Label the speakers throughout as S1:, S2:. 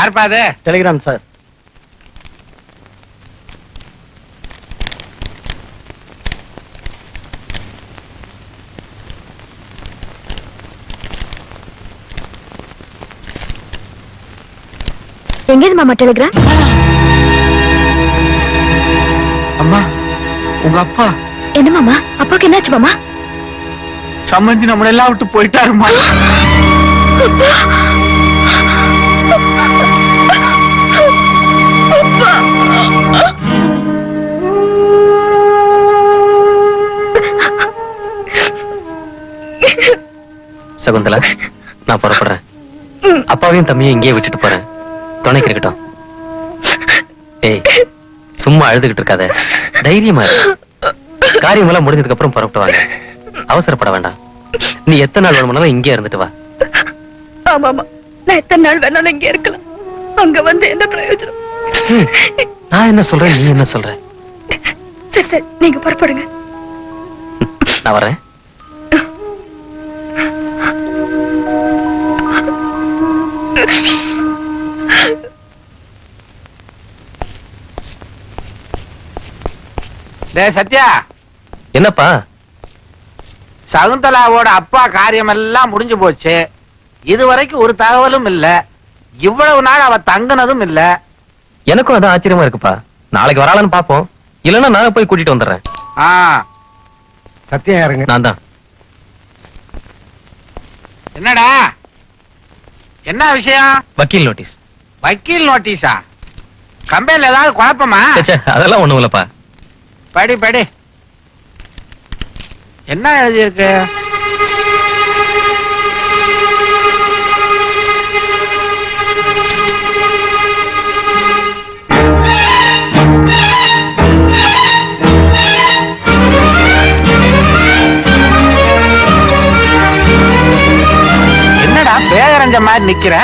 S1: யாருப்பா அது?
S2: Telegram sir.
S3: எங்க மாமா டெலிகிராம்?
S1: அம்மா, உங்க அப்பா.
S3: என்ன மாமா, அப்பாவுக்கு என்னாச்சு மாமா?
S1: சம்மந்தி நம்மள எல்லாம் விட்டு போயிட்டாருமா.
S2: சகுந்தலா, நான் புறப்படுறேன். அப்பாவையும் தம்பியும் இங்கேயே விட்டுட்டு போறேன். துணைக்கு இருக்கட்டும். ஏய், சும்மா அழுதுகிட்டு இருக்காத, தைரியமா இரு. காரியம் எல்லாம் முடிஞ்சதுக்கு அப்புறம் புறப்பட்டு வாங்க. அவசரப்பட வேண்டாம். நீ எத்தனை நாள் வேணும்னாலும் இங்கே இருந்துட்டு வா.
S3: ஆமாமா, நான் எத்தனை நாள் வேணாலும் இங்கே இருக்கலாம். அங்க வந்து என்ன பிரயோஜனம்?
S2: நான் என்ன சொல்றேன், நீ என்ன சொல்ற?
S3: சரி சரி, நீங்க புறப்படுங்க.
S2: நான் வரேன்.
S1: சத்யா,
S2: என்னப்பா?
S1: சகுந்தலாவோட அப்பா காரியம் எல்லாம் முடிஞ்சு போச்சு. இதுவரைக்கும் ஒரு தகவலும் இல்ல. இவ்வளவு நாள் அவ தங்குனதும் இல்ல.
S2: எனக்கும் அதான் ஆச்சரியமா இருக்குப்பா. நாளைக்கு வராளான்னு பாப்போம். இல்லன்னா நான் போய் கூட்டிட்டு வந்துடுறேன்.
S4: சத்யா யாருங்க?
S2: நான் தான்.
S1: என்னடா, என்ன விஷயம்?
S2: வக்கீல் நோட்டீஸ்.
S1: வக்கீல் நோட்டீஸா? கம்பெனில ஏதாவது குழப்பமா?
S2: அதெல்லாம் ஒண்ணும் இல்லப்பா.
S1: படி படி. என்ன எழுதியிருக்கு? என்னடா பேரஞ்ச மாதிரி நிக்கிற?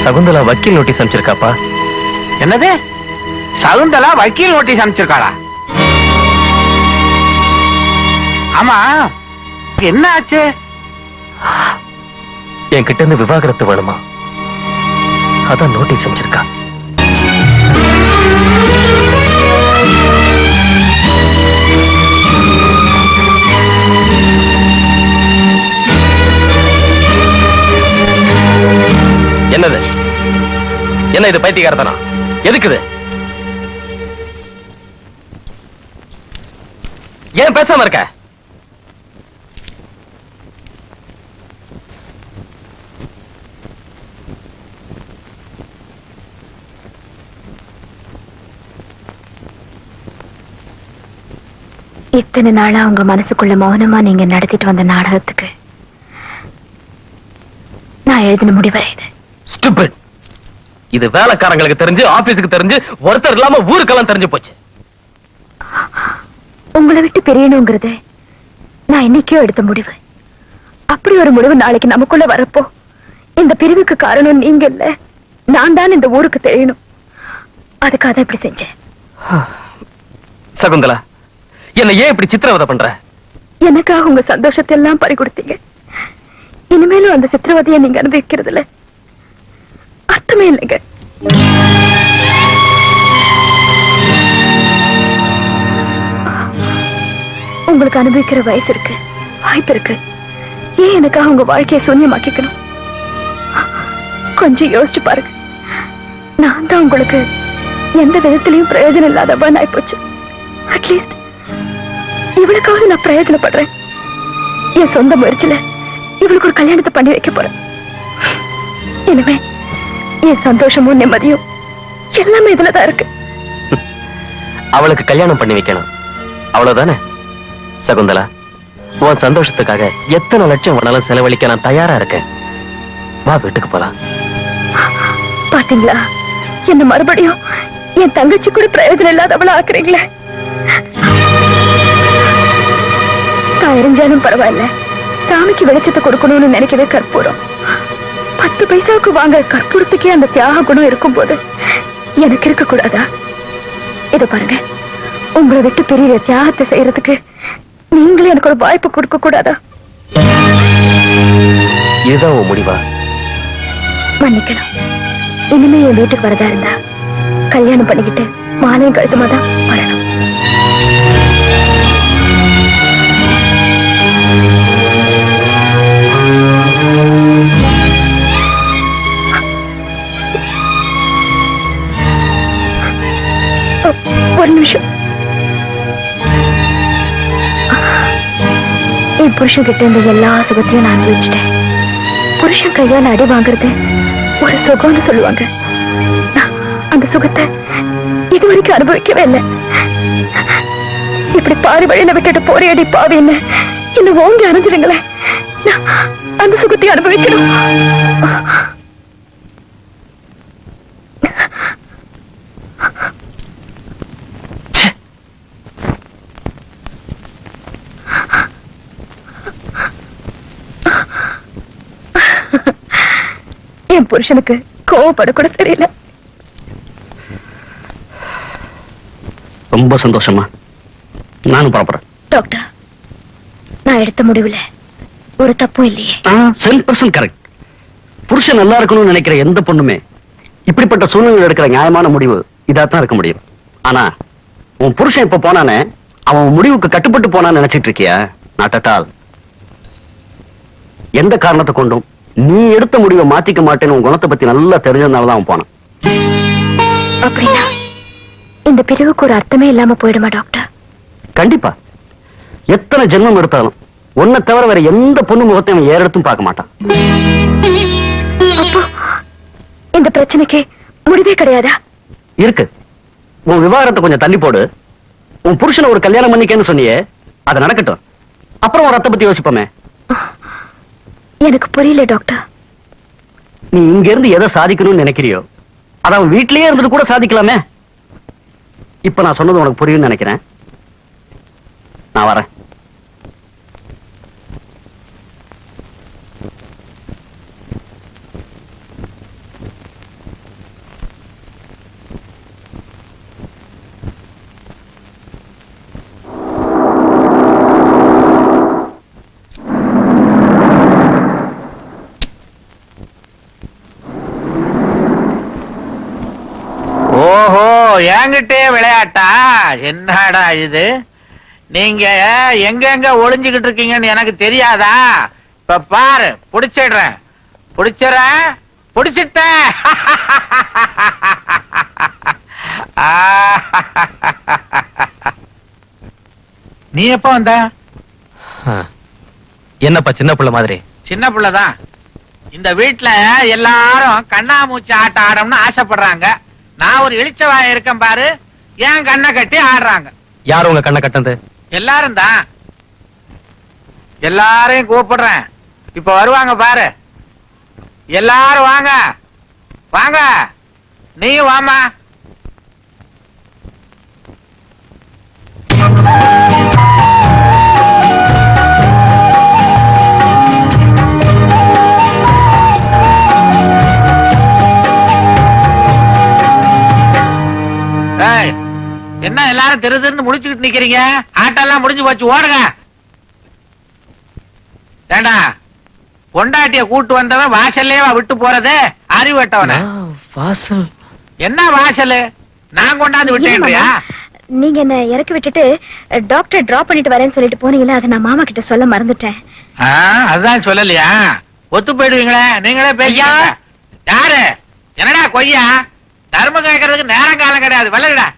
S2: சகுந்தலா வக்கீல் நோட்டீஸ் அனுப்பிச்சிருக்காப்பா.
S1: என்னது? சகுந்தலா வக்கீல் நோட்டீஸ் அனுப்பிச்சிருக்காளா? ஆமா, என்ன ஆச்சு?
S2: என் கிட்ட இருந்து விவாகரத்து வேணுமா? அதான் நோட்டீஸ் அனுப்பிச்சிருக்கா. என்னது? என்ன இது பைத்தியக்காரத்தனா? எதுக்குது? ஏன் பேசாம இருக்க?
S3: இத்தனை நாளா உங்க மனசுக்குள்ள மௌனமா நீங்க நடத்திட்டு வந்த நாடகத்துக்கு நான் எழுதின முடிவரை இது.
S2: Stupid. இது வேலைக்காரங்களுக்கு தெரிஞ்சு, ஆபீஸுக்கு தெரிஞ்சு, ஒருத்தர் இல்லாம ஊருக்கெல்லாம் தெரிஞ்சு போச்சு.
S3: உங்களை விட்டு பிரியணுங்கிறது நான் இன்னைக்கோ எடுத்த முடிவு. அப்படி ஒரு முடிவு நாளைக்கு நமக்குள்ள வரப்போ இந்த பிரிவுக்கு காரணம் நீங்க இல்ல, நான் தான் இந்த ஊருக்கு தெரியணும். அதுக்காக இப்படி செஞ்சேன்.
S2: சகுந்தலா, என்ன ஏன் இப்படி சித்திரவதை பண்ற?
S3: எனக்காக உங்க சந்தோஷத்தை எல்லாம் பறி கொடுத்தீங்க. இனிமேலும் அந்த சித்திரவதையை நீங்க அனுபவிக்கிறதுல அர்த்தமே இல்லைங்க. உங்களுக்கு அனுபவிக்கிற வயசு இருக்கு, வாய்ப்பு இருக்கு. ஏன் எனக்காக உங்க வாழ்க்கையை சூன்யமாக்கிக்கணும்? கொஞ்சம் யோசிச்சு பாருங்க. நான் தான் உங்களுக்கு எந்த விதத்திலையும் பிரயோஜனம் இல்லாதவன் ஆயிப்போச்சு. அட்லீஸ்ட் இவளுக்காவது நான் பிரயோஜனப்படுறேன். என் சொந்த முயற்சியில இவளுக்கு ஒரு கல்யாணத்தை பண்ணி வைக்க போறேன். இனிமே என் சந்தோஷமும் நிம்மதியும் எல்லாமே இதுலதான் இருக்கு.
S2: அவளுக்கு கல்யாணம் பண்ணி வைக்கணும், அவ்வளவுதானே? சகுந்தலா, உன் சந்தோஷத்துக்காக எத்தனை லட்சம் வேணாலும் செலவழிக்க நான் தயாரா இருக்கேன். வா, வீட்டுக்கு போலாம்.
S3: பாத்தீங்களா, என்ன மறுபடியும் என் தங்கச்சி கூட பிரயோஜனம் இல்லாதவள ஆக்குறீங்களே. தான் எரிஞ்சாலும் பரவாயில்ல, சாமிக்கு வெளிச்சத்தை கொடுக்கணும்னு நினைக்கவே கற்பூரம். 10 பைசாவுக்கு வாங்க கற்பூரத்துக்கே அந்த தியாக குணம் இருக்கும் போது எனக்கு இருக்க கூடாதா? இத பாருங்க, உங்களை விட்டு பெரிய தியாகத்தை செய்யறதுக்கு நீங்களே எனக்கு ஒரு வாய்ப்பு கொடுக்க கூடாதா?
S2: இதுதான் உன் முடிவா?
S3: மன்னிக்கணும். இனிமே என் வீட்டுக்கு வரதா இருந்தா கல்யாணம் பண்ணிக்கிட்டு மாலையும் கழுத்துமா தான் வரணும். ஒரு நிமிஷம். என் புருஷன் கிட்ட இருந்த எல்லா சுகத்தையும் நான் அனுபவிச்சிட்டேன். புருஷன் கையால அடி வாங்குறது ஒரு சுகம்னு சொல்லுவாங்க. நான் அந்த சுகத்தை இதுவரைக்கும் அனுபவிக்கவே இல்லை. இப்படி பாதி வழியில விட்டுட்டு போறியடி பாவின்னு இன்னும் ஓங்கி அணைஞ்சிருங்களேன். நான் அந்த சுகத்தை அனுபவிக்கணும். என் புருஷனுக்கு கோவப்பட கூட தெரியல.
S4: ரொம்ப சந்தோஷமா. நானும் புறப்படுறேன்.
S3: டாக்டர், நான் எடுத்த முடிவுல ஒரு தப்பும் இல்லையே.
S4: 100% கரெக்ட். புருஷன் நல்லா இருக்கணும்னு நினைக்கிற எந்த பொண்ணுமே இப்படிப்பட்ட சூழ்நிலையில் எடுக்கிற நியாயமான முடிவு இதாத்தான் இருக்க முடியும். ஆனா உன் புருஷன் இப்ப போனானே, அவன் முடிவுக்கு கட்டுப்பட்டு போனான்னு நினைச்சிட்டு இருக்கியா? Not at all. எந்த காரணத்தை கொண்டும் நீ எடுத்த முடிவை மாத்திக்க மாட்டேன்னு உன் குணத்தை பத்தி நல்லா தெரிஞ்சதுனாலதான் அவன் போனான்.
S3: அப்படின்னா இந்த பிரிவுக்கு ஒரு அர்த்தமே இல்லாம போயிடுமா டாக்டர்?
S4: கண்டிப்பா. எத்தனை ஜென்மம் எடுத்தாலும் உன்னை தவிர வேற எந்த பொண்ணு முகத்தையும் அவன் ஏறெடுத்தும் பார்க்க மாட்டான்.
S3: அப்போ இந்த பிரச்சனைக்கு முடிவே கிடையாதா?
S4: இருக்கு. உன் விவாகரத்தை கொஞ்சம் தள்ளி போடு. உன் புருஷனை ஒரு கல்யாணம் பண்ணிக்கன்னு சொன்னியே, அது நடக்கட்டும். அப்புறம் ஒரு ரத்த பத்தி யோசிப்போமே.
S3: எனக்கு புரியல டாக்டர்.
S4: நீ இங்க இருந்து எதை சாதிக்கணும்னு நினைக்கிறியோ அதை அவன் வீட்லயே இருந்துட்டு கூட சாதிக்கலாமே. இப்ப நான் சொன்னது உனக்கு புரியும்னு நினைக்கிறேன். நான் வரேன்.
S1: ஓஹோ, என்கிட்டே விளையாட்டா? என்னடா இது? நீங்க எங்க ஒளிஞ்சுகிட்டு இருக்கீங்கன்னு எனக்கு தெரியாதா? இப்ப பாரு, புடிச்சிடுறேன். புடிச்சிட்டேன். நீ எப்ப வந்த?
S2: என்னப்பா சின்ன பிள்ளை மாதிரி?
S1: சின்ன பிள்ளைதான். இந்த வீட்டுல எல்லாரும் கண்ணாமூச்சி ஆட்டம் ஆடணும்னு ஆசைப்படுறாங்க. நான் ஒரு இளிச்சவாய இருக்கேன் பாரு, ஏன் கண்ணை கட்டி ஆடுறாங்க.
S2: யார் உங்க கண்ணை கட்டது?
S1: எல்லாரும் தான். எல்லாரையும் கூப்பிடுறேன். இப்ப வருவாங்க பாரு. எல்லாரும் வாங்க வாங்க. நீயும் வாமா. என்ன எல்லாரும் திரு திருன்னு முடிச்சுக்கிட்டு நிக்கிறீங்க? ஆட்டெல்லாம் முடிஞ்சு போச்சு, ஓடுங்க. ஏண்டா, பொண்டாட்டிய கூட்டு வந்தவன் வாசல்லே விட்டு போறது அறிவட்டவன?
S2: வாசல்
S1: என்ன வாசல்? நான் கொண்டாந்து விட்டேன்றியா?
S3: நீங்க என்ன இறக்கி விட்டுட்டு டாக்டர் டிராப் பண்ணிட்டு வரேன்னு சொல்லிட்டு போனீங்களா? அதை நான் மாமா கிட்ட சொல்ல மறந்துட்டேன்.
S1: அதான் சொல்லலையா? ஒத்து போயிடுவீங்களே, நீங்களே பேசியா? யாரு? என்னடா கொய்யா? தர்ம கேட்கறதுக்கு நேரம் காலம் கிடையாது. வளருடா.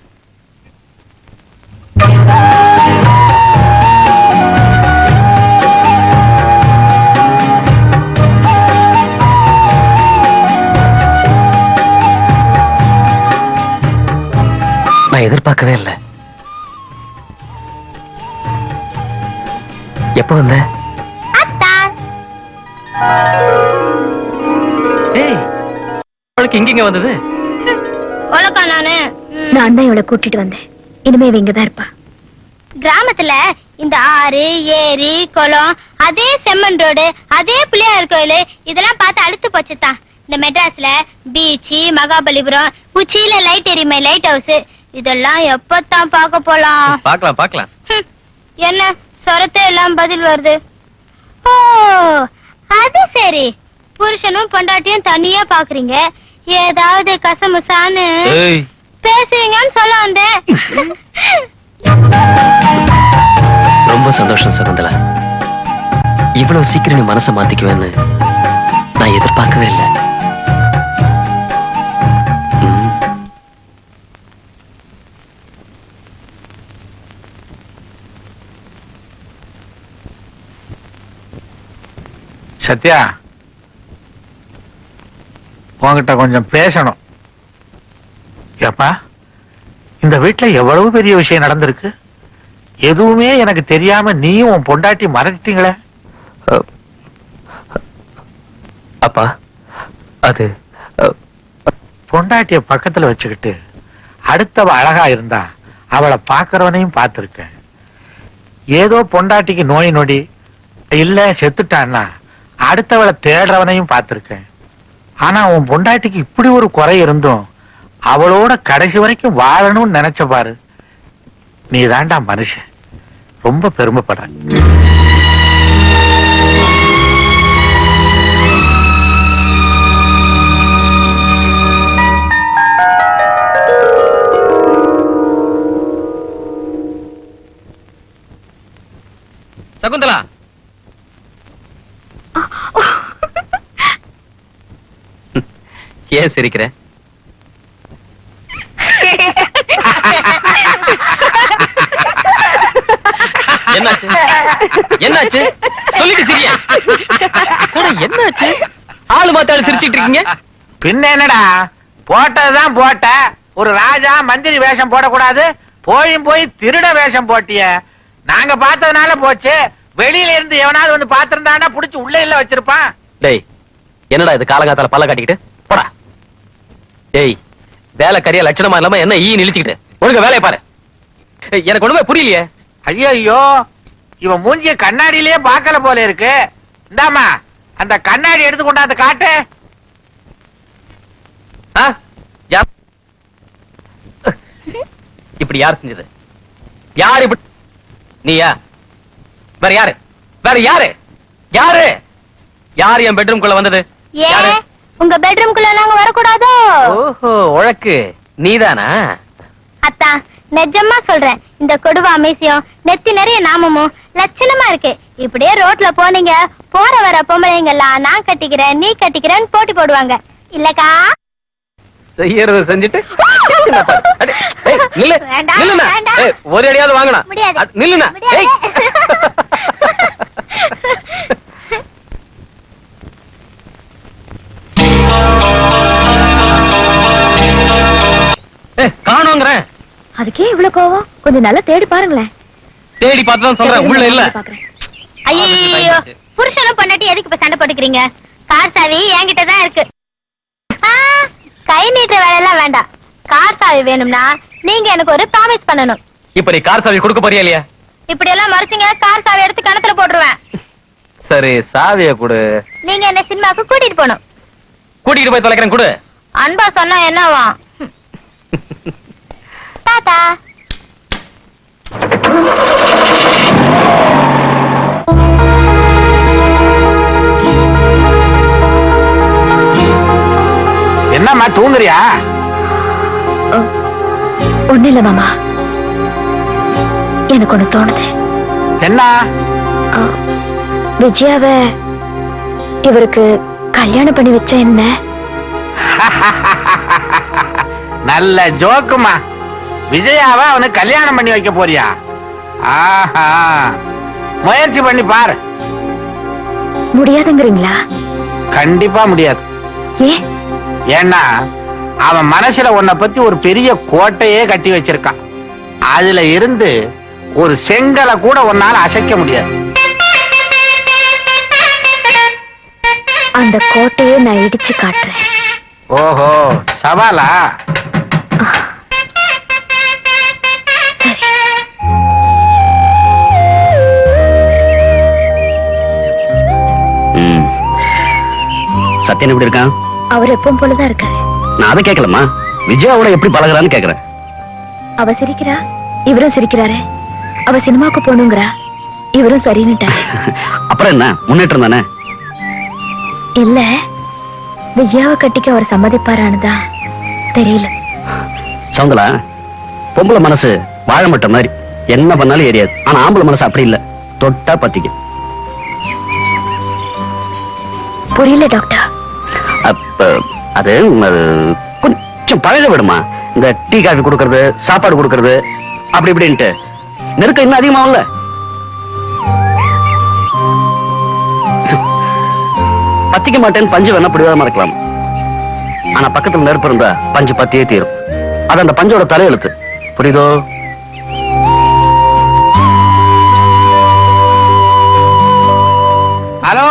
S2: நான் எதிர்பார்க்கவே இல்லை. எப்ப வந்த? இங்க வந்தது
S3: நான் தான் இவளை கூட்டிட்டு வந்தேன். இனிமே இவ இங்கதான் இருப்பா.
S5: கிராமத்துல இந்த ஆறு, ஏரி, குளம், அதே செம்மண் ரோடு, அதே பிள்ளையார் கோயில் இதெல்லாம் பார்த்து அடுத்து போச்சுதான். இந்த மெட்ராஸ்ல பீச், மகாபலிபுரம், உச்சியில லைட் எரியுமே லைட் ஹவுஸ், இதெல்லாம் எப்பத்தான் பார்க்க போலாம்?
S2: பார்க்கலாம்.
S5: என்ன சொரத்தே எல்லாம் பதில் வருது? ஓ அது சரி. புருஷனும் பொண்டாட்டியும் தனியா பாக்குறீங்க, ஏதாவது கசமுசான்னு
S2: ஏய்,
S5: பேசுவீங்கன்னு சொல்ல வந்தேன்.
S2: ரொம்ப சந்தோஷம் சகுந்தலா. இவ்வளவு சீக்கிரம் நீ மனசை மாத்திக்குவேன்னு நான் எதிர்பார்க்கவே இல்லை. ம்.
S1: சத்யா, உன்கிட்ட கொஞ்சம் பேசணும். ஏப்பா, இந்த வீட்டுல எவ்வளவு பெரிய விஷயம் நடந்திருக்கு, எதுவுமே எனக்கு தெரியாம நீயும் உன் பொண்டாட்டி மறைச்சிட்டீங்களே.
S2: அப்பா, அது
S1: பொண்டாட்டிய பக்கத்துல வச்சுக்கிட்டு அடுத்தவ அழகா இருந்தா அவளை பாக்குறவனையும் பார்த்திருக்கேன். ஏதோ பொண்டாட்டிக்கு நோய் நொடி இல்ல செத்துட்டான்னா அடுத்தவளை தேடுறவனையும் பார்த்திருக்கேன். ஆனா உன் பொண்டாட்டிக்கு இப்படி ஒரு குறை இருந்தும் அவளோட கடைசி வரைக்கும் வாழணும்னு நினைச்ச பாரு. நீ தாண்டா மனுஷன். ரொம்ப பெருமைப்படுற.
S2: சகுந்தலா, ஏன் சிரிக்கிற? என்னாச்சு? என்னாச்சு? சொல்லிட்டு சிரியா. என்னாச்சு? ஆளு மாத்தாள் சிரிச்சிட்டு இருக்கீங்க.
S1: பின்ன என்னடா, போட்டதுதான் போட்ட. ஒரு ராஜா மந்திரி வேஷம் போடக்கூடாது, போய் திருட வேஷம் போட்டிய. நாங்க பார்த்ததுனால போச்சு. வெளியில இருந்து எவனாவது வந்து பாத்திருந்தானா புடிச்சு உள்ள இல்ல வச்சிருப்பான்.
S2: டேய், என்னடா இது காலங்காத்தால பல்ல காட்டிக்கிட்டு போடா. டேய், வேலை கரியா லட்சணமா இல்லாம என்ன ஈ நிலிச்சுக்கிட்டு ஒழுங்க வேலையை பாரு. எனக்கு ஒண்ணுமே புரியலையே.
S1: ஐயோ, இவன் மூஞ்சிய கண்ணாடியிலேயே பார்க்கல போல இருக்கு. இந்தாமா அந்த கண்ணாடி எடுத்து கொண்டாந்து காட்டு.
S2: ஆ? யா- இப்படி யார் செஞ்சது? யாரு இப்படி? நீயா? வேற யாரு? வேற யாரு? யாரு? யாரு என் பெட்ரூம்குள்ள வந்தது? யாரு?
S5: ஏன் உங்க பெட்ரூம்குள்ள நாங்க வரக்கூடாதோ?
S2: ஓஹோ, உழக்கு நீதானா?
S5: அத்தா, நிஜமா சொல்றேன், இந்த கொடுவா மீசியம் நெத்தி நிறைய நாமமும் லட்சணமா இருக்கு. இப்படியே ரோட்ல போனீங்க, போற வர பொம்பளைங்கெல்லாம் நான் கட்டிக்கிறேன் நீ கட்டிக்கிறேன்னு போட்டி போடுவாங்க இல்லக்கா?
S2: செய்யறத செஞ்சுட்டு அடி, ஏய், நில்லு,
S5: வேண்டாம்,
S2: நில்லுண்ணா.
S5: வேண்டாம்.
S2: ஏய், ஒரு அடியாவது வாங்கணும்.
S5: முடியாது.
S2: நில்லுண்ணா.
S5: முடியாது.
S2: ஏய். ஏய், காணோங்கிறேன்.
S3: அதுக்கே இவ்வளவு கோவம்? கொஞ்சம் நல்லா தேடி பாருங்களேன்.
S2: தேடி பார்த்து தான் சொல்றேன், உள்ள இல்ல.
S3: பாக்குறேன்.
S5: ஐயோ, புருஷனும் பொண்டாட்டி எதுக்கு இப்ப சண்டை போட்டுக்கிறீங்க? கார் சாவி என்கிட்ட தான் இருக்கு. ஆ, கை நீட்டுற வேலையெல்லாம் வேண்டாம். கார் சாவி வேணும்னா நீங்க எனக்கு ஒரு ப்ராமிஸ் பண்ணணும்.
S2: இப்ப நீ கார் சாவி கொடுக்க போறியா இல்லையா?
S5: இப்படி எல்லாம் மறைச்சுங்க, கார் சாவி எடுத்து கணத்துல போட்டுருவேன்.
S2: சரி, சாவிய கொடு.
S5: நீங்க என்ன சினிமாவுக்கு கூட்டிட்டு போகணும்.
S2: கூட்டிட்டு போய் தொலைக்கிறேன், கொடு.
S5: அன்பா சொன்னா என்னவா? டாடா.
S1: என்னம்மா தூங்குறியா?
S3: ஒண்ணு இல்ல மாமா, எனக்கு ஒண்ணு தோணுது.
S1: என்ன?
S3: விஜயாவ இவருக்கு கல்யாணம் பண்ணி வச்சா என்ன?
S1: நல்ல ஜோக்குமா. விஜயாவை அவனுக்கு கல்யாணம் பண்ணி வைக்க போறியா? ஆஹா, முயற்சி பண்ணி பாரு.
S3: முடியாதுங்கிறீங்களா?
S1: கண்டிப்பா முடியாது.
S3: ஏன்?
S1: ஏன்னா அவன் மனசுல உன்னை பத்தி ஒரு பெரிய கோட்டையே கட்டி வச்சிருக்கான். அதுல இருந்து ஒரு செங்கலை கூட உன்னால அசைக்க முடியாது.
S3: அந்த கோட்டையை நான் இடிச்சு காட்டுறேன்.
S1: ஓஹோ, சவாலா?
S3: சரி.
S4: சத்யன் எப்படி இருக்கான்?
S3: அவர் எப்பவும் போலதான் இருக்காரு.
S4: நான் அதை கேட்கலமா, விஜயாவோட எப்படி பழகுறான்னு கேக்குறேன்.
S3: அவ சிரிக்கிறா, இவரும் சிரிக்கிறாரு. அவ சினிமாக்கு போகணுங்கிறா, இவரும் சரின்னுட்டாரு.
S4: அப்புறம் என்ன, முன்னேற்றம் தானே?
S3: இல்ல விஜயாவை கட்டிக்க அவர் சம்மதிப்பாரானுதான் தெரியல.
S4: சவுந்தலா, பொம்பளை மனசு வாழை மட்டை மாதிரி என்ன பண்ணாலும் எரியாது. ஆனா ஆம்பளை மனசு அப்படி இல்ல, தொட்டா பத்திக்கும்.
S3: புரியல டாக்டர்.
S4: அப்ப அது கொஞ்சம் பழக விடுமா. இந்த டீ காஃபி கொடுக்கறது, சாப்பாடு கொடுக்கறது, அப்படி இப்படின்ட்டு நெருக்கம் இன்னும் அதிகமாகும்ல. பத்திக்க மாட்டேன்னு பஞ்சு வேணா பிடிவாதமா இருக்கலாம். ஆனா பக்கத்துல நெருப்பு இருந்தா பஞ்சு பத்தியே தீரும். அது அந்த பஞ்சோட தலையெழுத்து. புரியுதோ?
S1: ஹலோ,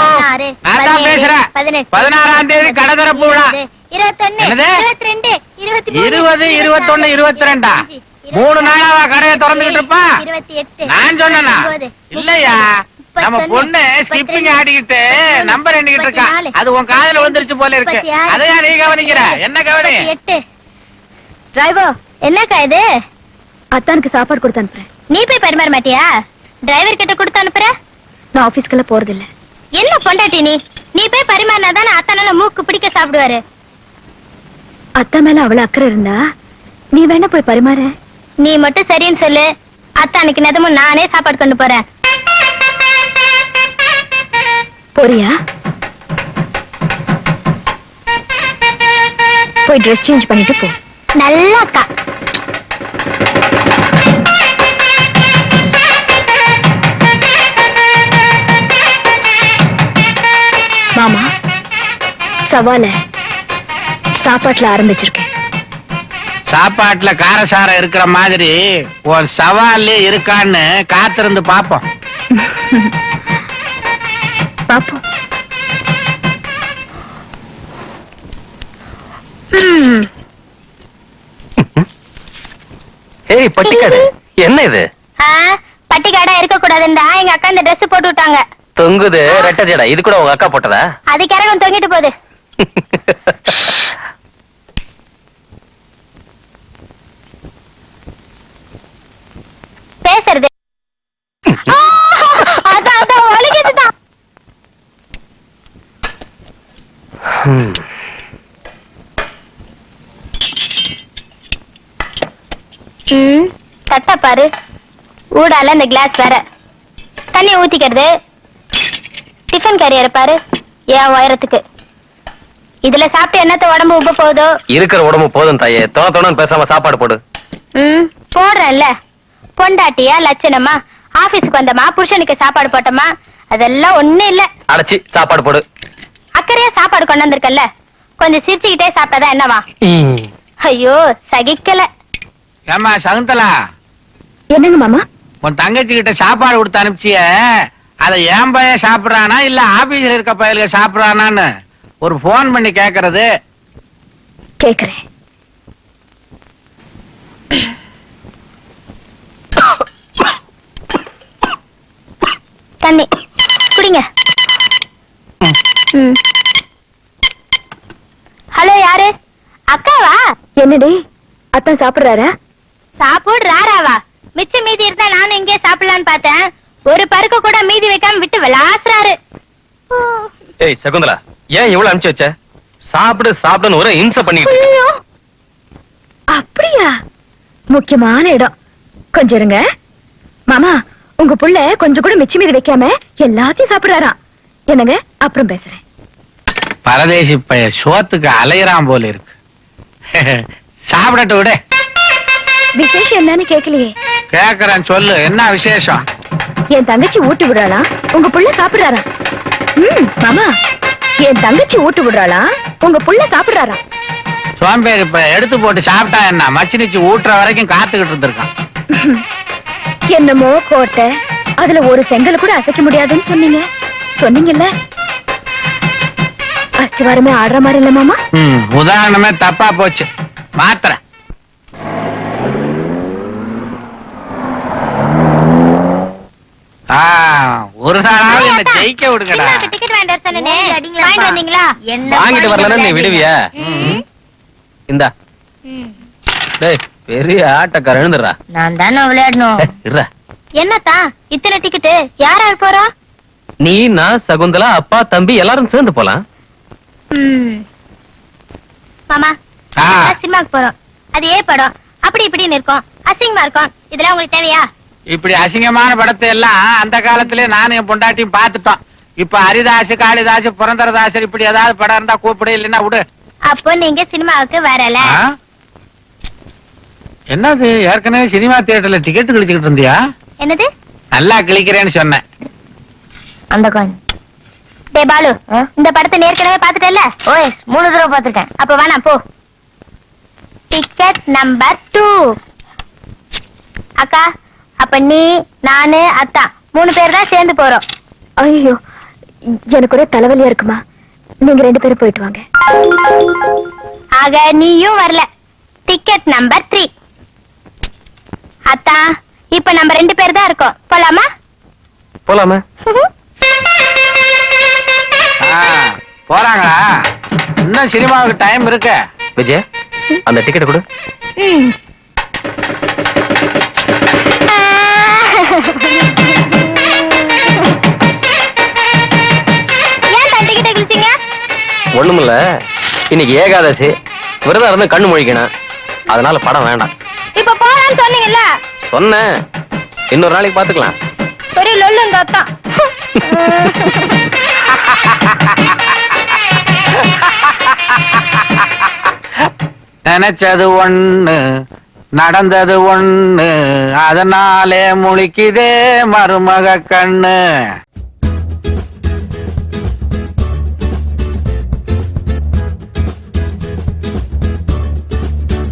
S1: நான் தான் பேசுறேன். 16ஆம் தேதி கடை திறப்பு விழா.
S5: 21,
S1: என்னது?
S5: 22, 23,
S1: 20, 21, 22 3 நாளாவா கடையை திறந்துகிட்டு இருப்பா?
S5: 28,
S1: நான் சொன்னேனா?
S5: 29,
S1: இல்லையா, நம்ம பொண்ணு ஸ்கிப்பிங் ஆடிக்கிட்டு நம்பர் எண்ணிக்கிட்டு இருக்கா. அது உன் காதுல வந்துருச்சு போல இருக்கு. அதையா நீ கவனிக்கிற? என்ன கவனி?
S5: 8.
S3: டிரைவர்,
S5: என்னக்கா இது?
S3: அத்தானுக்கு சாப்பாடு கொடுத்து அனுப்புறேன்.
S5: நீ போய் பரிமாற மாட்டியா? டிரைவர் கிட்ட கொடுத்து அனுப்புற?
S3: நான் ஆபீஸ்க்கெல்லாம் போறது இல்ல.
S5: என்ன பொண்டாட்டி நீ போய் பரிமாறினாதானே அத்தானால மூக்கு பிடிக்க சாப்பிடுவாரு.
S3: அத்தா மேல அவ்வளவு அக்கறை இருந்தா நீ வேணா போய் பரிமாற.
S5: நீ மட்டும் சரின்னு சொல்லு, அத்தானுக்கு நிதமும் நானே சாப்பாடு கொண்டு போறேன்.
S3: போறியா? போய் ட்ரெஸ் சேஞ்ச் பண்ணிட்டு போ.
S5: நல்லா அக்கா.
S3: மாமா, சவால சாப்பாட்டுல ஆரம்பிச்சிருக்கேன்.
S1: சாப்பாட்டுல காரசாரம் இருக்கிற மாதிரி உன் சவாலே இருக்கான்னு காத்திருந்து பாப்போம்.
S3: பாப்போம்.
S2: ஏய் பட்டிக்காடு, என்ன இது?
S5: பட்டிக்காடா இருக்க கூடாதுண்டா எங்க அக்கா இந்த Dress போட்டு விட்டாங்க.
S2: தொங்குது ரெட்டை ஜடை. இது கூட உங்க அக்கா போட்டதா?
S5: அது கரகம் தொங்கிட்டு போகுது. பேசுறது அதான் ஒழுகுதுதான். தட்ட பாரு, ஊடால இந்த கிளாஸ் வேற. தண்ணி ஊத்திக்கிறது. டிஃபன் கேரியர் பாரு, ஏன் உயரத்துக்கு. இதுல சாப்பிட்டு என்னத்த உடம்பு உப்பு போகுதோ?
S2: இருக்கிற உடம்பு போதும் தாயே. தோணன்னு பேசாம சாப்பாடு போடு.
S5: போடுறேன்ல. பொண்டாட்டியா லட்சணமா ஆபீஸுக்கு வந்தமா புருஷனுக்கு சாப்பாடு போட்டோமா அதெல்லாம் ஒண்ணும் இல்ல.
S2: அடைச்சி சாப்பாடு போடு.
S5: அக்கறையா சாப்பாடு கொண்டு வந்திருக்கல, கொஞ்சம் சிரிச்சுக்கிட்டே சாப்பிட்டதா என்னவா? ஐயோ சகிக்கல.
S1: ஏமா சகுந்தலா,
S3: என்னங்க மாமா?
S1: உன் தங்கச்சி கிட்ட சாப்பாடு கொடுத்து அனுப்பிச்சிய, அத என் பையன் சாப்பிடுறானா இல்ல ஆபீஸ்ல இருக்க பையலுக்கு சாப்பிடுறானான்னு ஒரு போன் பண்ணி கேக்குறது.
S3: கேக்குறேன்.
S5: தண்ணி குடிங்க. ஹலோ, யாரு? அக்காவா?
S3: என்னடி, அத்தான் சாப்பிடுறாரா?
S5: சாப்பிடுறாராவா? மிச்சம் மீதி இருந்தா நானும் இங்கே சாப்பிடலான்னு பார்த்தேன். ஒரு பருக்கு கூட மீதி வைக்காம விட்டு விளாசுறாரு.
S2: ஏய் சகுந்தலா, ஏன் இவ்வளவு அனுப்பிச்சு வச்ச? சாப்பிடு சாப்பிடுன்னு ஒரு இம்சை பண்ணிக்கிட்டு.
S3: அப்படியா? முக்கியமான இடம். கொஞ்சம் இருங்க மாமா. உங்க புள்ள கொஞ்சம் கூட மிச்சம் மீதி வைக்காம எல்லாத்தையும் சாப்பிடுறாராம். என்னங்க, அப்புறம் பேசுறேன்.
S1: பரதேசி பைய சோத்துக்கு அலையறான் போல இருக்கு. சாப்பிடட்டு விட.
S3: விசேஷம் என்னன்னு கேட்கலையே.
S1: கேக்குறேன், சொல்லு, என்ன விசேஷம்?
S3: என் தங்கச்சி ஊட்டி விடுறாளா, உங்க புள்ள சாப்பிடுறாரா? மாமா, என் தங்கச்சி ஊட்டி விடுறாளா, உங்க புள்ள சாப்பிடுறாரா?
S1: சோம்பேறி இப்ப எடுத்து போட்டு சாப்பிட்டா என்ன, மச்சினிச்சு ஊட்டுற வரைக்கும் காத்துக்கிட்டு இருந்திருக்கான்.
S3: என்னமோ கோட்டை, அதுல ஒரு செங்கல் கூட அசைக்க முடியாதுன்னு சொன்னீங்கல்ல. அஸ்திவாரமே ஆடுற மாதிரி இல்ல மாமா?
S1: உதாரணமே தப்பா போச்சு, மாத்திர. ஒரு நாளாவது என்ன ஜெயிக்க விடுங்கடா.
S5: டிக்கெட் வாங்கிட்டு சொன்னே, வாங்கிட்டு வந்தீங்களா?
S2: வாங்கிட்டு வரலன்னா நீ விடுவியா? இந்தா. டேய், பெரிய ஆட்டக்கார எழுந்துடுறா.
S5: நான் தானே விளையாடணும்.
S2: இருடா.
S5: என்னத்தா இத்தனை டிக்கெட்? யார் யார் போறா?
S2: நீ, நான், சகுந்தலா, அப்பா, தம்பி எல்லாரும் சேர்ந்து போலாம்.
S5: மாமா
S1: ஆ.
S5: சினிமாக்கு போறோம். அது ஏ படம் அப்படி இப்படின்னு இருக்கும், அசிங்கமா இருக்கும். இதெல்லாம் உங்களுக்கு தேவையா?
S1: இப்படி அசிங்கமான படத்தை எல்லாம் அந்த காலத்திலே நானும் என் பொண்டாட்டியும் பார்த்துட்டோம். இப்ப ஹரிதாசு காளிதாசு புரந்தரதாசர் இப்படி ஏதாவது படம் இருந்தா கூப்பிடு, இல்லைன்னா விடு.
S5: அப்போ நீங்க சினிமாவுக்கு வரல.
S1: ஆ? என்னது, ஏற்கனவே சினிமா தியேட்டர்ல டிக்கெட் கிழிச்சுக்கிட்டு இருந்தியா?
S5: என்னது?
S1: நல்லா கிழிக்கிறேன்னு சொன்னேன்.
S3: அந்த காயின்.
S5: டே பாலு, இந்த படத்தை ஏற்கனவே பாத்துட்டல?
S3: ஓய் 3 தடவை பார்த்திருக்கேன்.
S5: அப்ப வேணாம் போ. Ticket number 2. அக்கா, அப்ப நீ நானு அத்தா 3 பேர் தான் சேர்ந்து போறோம்.
S3: ஐயோ, எனக்கு ஒரே தலைவலியா இருக்குமா. நீங்க 2 பேரும் போயிட்டு வாங்க.
S5: ஆக நீயும் வரல. Ticket number 3. அத்தா, இப்ப நம்ம 2 பேர் தான் இருக்கோம். போலாமா?
S2: போலாமா?
S1: ஆ, போறாங்களா? இன்னும் சினிமாவுக்கு டைம் இருக்கு.
S2: விஜய், அந்த டிக்கெட் கொடு.
S5: ஏன் டிக்கெட்டை கிழிச்சீங்க?
S2: ஒண்ணுமில்ல, இன்னைக்கு ஏகாதசி, விரதம் இருந்து கண்ணு முழிக்கணும், அதனால படம் வேண்டாம்.
S5: இப்ப போலான்னு சொன்னீங்கல்ல.
S2: சொன்னேன், இன்னொரு நாளைக்கு பாத்துக்கலாம்.
S5: பெரிய லொல்லு இந்த அத்தா.
S1: நினைச்சது ஒண்ணு, நடந்தது ஒண்ணு, அதனாலே முழிக்குதே மருமக கண்ணு.